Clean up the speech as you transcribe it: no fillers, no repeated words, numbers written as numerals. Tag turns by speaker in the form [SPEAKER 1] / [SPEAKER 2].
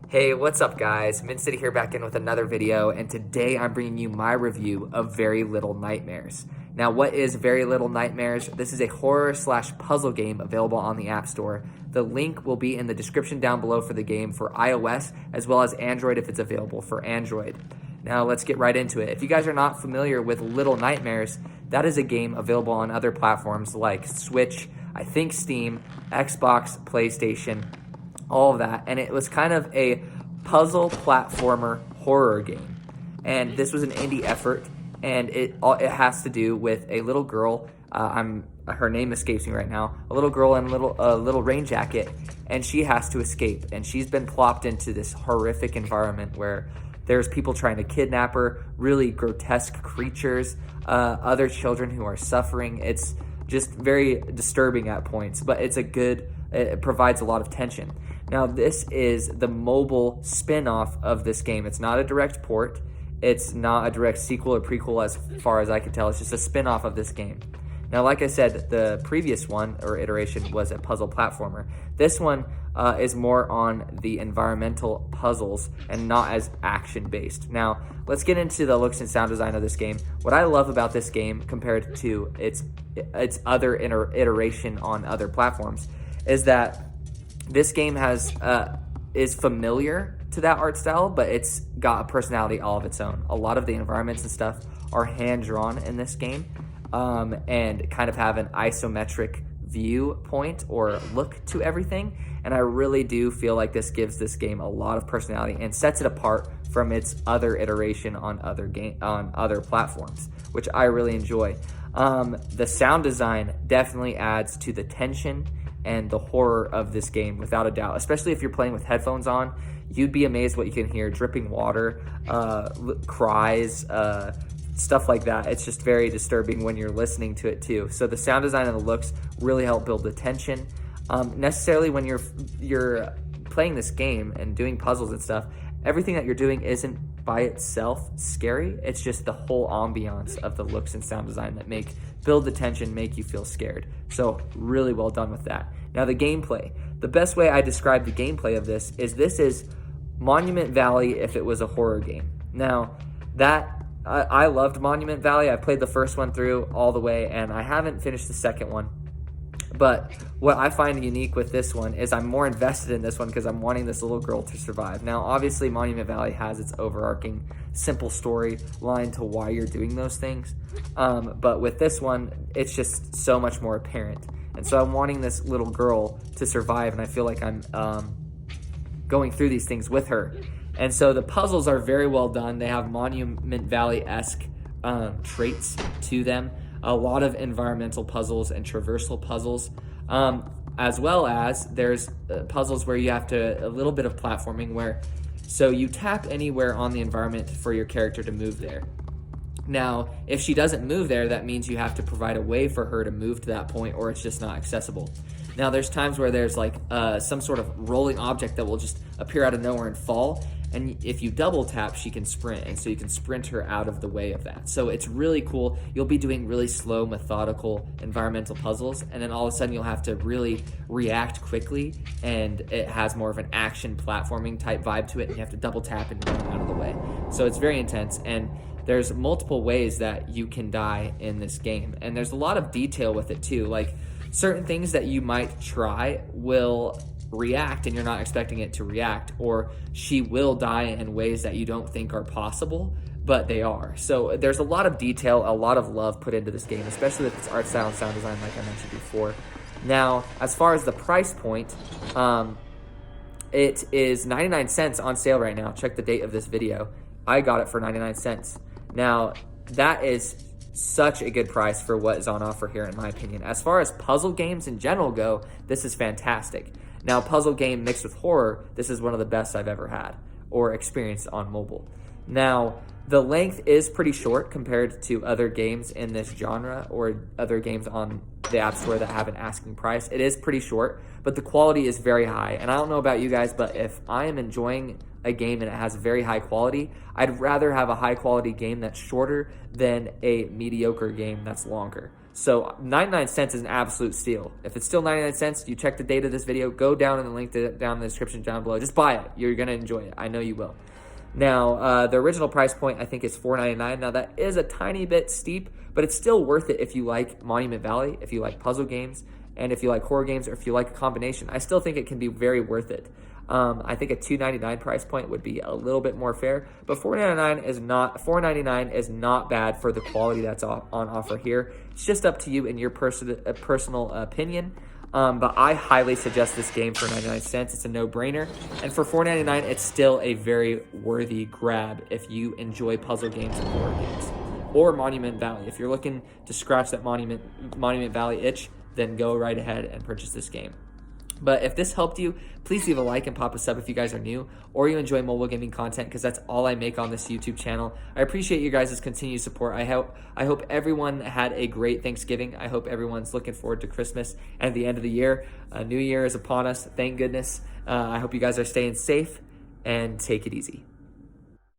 [SPEAKER 1] Hey, what's up guys? Min City here back in with another video, and today I'm bringing you my review of Very Little Nightmares. Now, what is Very Little Nightmares? This is a horror/puzzle game available on the App Store. The link will be in the description down below for the game for iOS as well as Android if it's available for Android. Now, let's get right into it. If you guys are not familiar with Little Nightmares, that is a game available on other platforms like Switch, I think Steam, Xbox, PlayStation, all of that, and it was kind of a puzzle platformer horror game. And this was an indie effort, and it has to do with a little girl. Her name escapes me right now. A little girl in a little rain jacket, and she has to escape. And she's been plopped into this horrific environment where there's people trying to kidnap her, really grotesque creatures, other children who are suffering. It's just very disturbing at points, but it provides a lot of tension. Now, this is the mobile spin-off of this game. It's not a direct port. It's not a direct sequel or prequel as far as I can tell. It's just a spin-off of this game. Now, like I said, the previous one or iteration was a puzzle platformer. This one is more on the environmental puzzles and not as action-based. Now, let's get into the looks and sound design of this game. What I love about this game compared to its other iteration on other platforms is that this game is familiar to that art style, but it's got a personality all of its own. A lot of the environments and stuff are hand-drawn in this game, and kind of have an isometric viewpoint or look to everything. And I really do feel like this gives this game a lot of personality and sets it apart from its other iteration on other platforms, which I really enjoy. The sound design definitely adds to the tension and the horror of this game, without a doubt. Especially if you're playing with headphones on, you'd be amazed what you can hear. Dripping water, cries, stuff like that. It's just very disturbing when you're listening to it too. So the sound design and the looks really help build the tension. Necessarily when you're playing this game and doing puzzles and stuff, everything that you're doing isn't by itself scary. It's just the whole ambiance of the looks and sound design that build the tension, make you feel scared. So really well done with that. Now, the gameplay. The best way I describe the gameplay of this is Monument Valley if it was a horror game. Now, I loved Monument Valley. I played the first one through all the way, and I haven't finished the second one. But what I find unique with this one is I'm more invested in this one because I'm wanting this little girl to survive. Now, obviously, Monument Valley has its overarching, simple storyline to why you're doing those things. But with this one, it's just so much more apparent. And so I'm wanting this little girl to survive, and I feel like I'm going through these things with her. And so the puzzles are very well done. They have Monument Valley-esque traits to them. A lot of environmental puzzles and traversal puzzles, as well as there's puzzles where you have a little bit of platforming so you tap anywhere on the environment for your character to move there. Now, if she doesn't move there, that means you have to provide a way for her to move to that point, or it's just not accessible. Now, there's times where there's like some sort of rolling object that will just appear out of nowhere and fall. And if you double tap, she can sprint, and so you can sprint her out of the way of that. So it's really cool. You'll be doing really slow, methodical environmental puzzles, and then all of a sudden you'll have to really react quickly, and it has more of an action platforming type vibe to it, and you have to double tap and run out of the way. So it's very intense, and there's multiple ways that you can die in this game, and there's a lot of detail with it too. Like, certain things that you might try will react and you're not expecting it to react, or she will die in ways that you don't think are possible, but they are. So there's a lot of detail, a lot of love put into this game, especially with its art style and sound design, like I mentioned before. Now, as far as the price point, it is 99 cents on sale right now. Check the date of this video. I got it for 99 cents. Now, that is such a good price for what is on offer here, in my opinion. As far as puzzle games in general go, this is fantastic. Now, puzzle game mixed with horror, this is one of the best I've ever had or experienced on mobile. Now, the length is pretty short compared to other games in this genre or other games on the App Store that have an asking price. It is pretty short, but the quality is very high. And I don't know about you guys, but if I am enjoying a game and it has very high quality, I'd rather have a high quality game that's shorter than a mediocre game that's longer. So 99 cents is an absolute steal. If it's still 99 cents, you check the date of this video, go down in the link down in the description down below. Just buy it. You're going to enjoy it. I know you will. Now, the original price point, I think, is $4.99. Now, that is a tiny bit steep, but it's still worth it if you like Monument Valley, if you like puzzle games, and if you like horror games, or if you like a combination. I still think it can be very worth it. I think a $2.99 price point would be a little bit more fair, but $4.99 is not bad for the quality that's on offer here. It's just up to you and your personal opinion. But I highly suggest this game for 99 cents. It's a no-brainer. And for $4.99, it's still a very worthy grab if you enjoy puzzle games and horror games. Or Monument Valley. If you're looking to scratch that Monument Valley itch, then go right ahead and purchase this game. But if this helped you, please leave a like and pop a sub if you guys are new or you enjoy mobile gaming content, because that's all I make on this YouTube channel. I appreciate you guys' continued support. I hope everyone had a great Thanksgiving. I hope everyone's looking forward to Christmas and the end of the year. New Year is upon us, thank goodness. I hope you guys are staying safe and take it easy.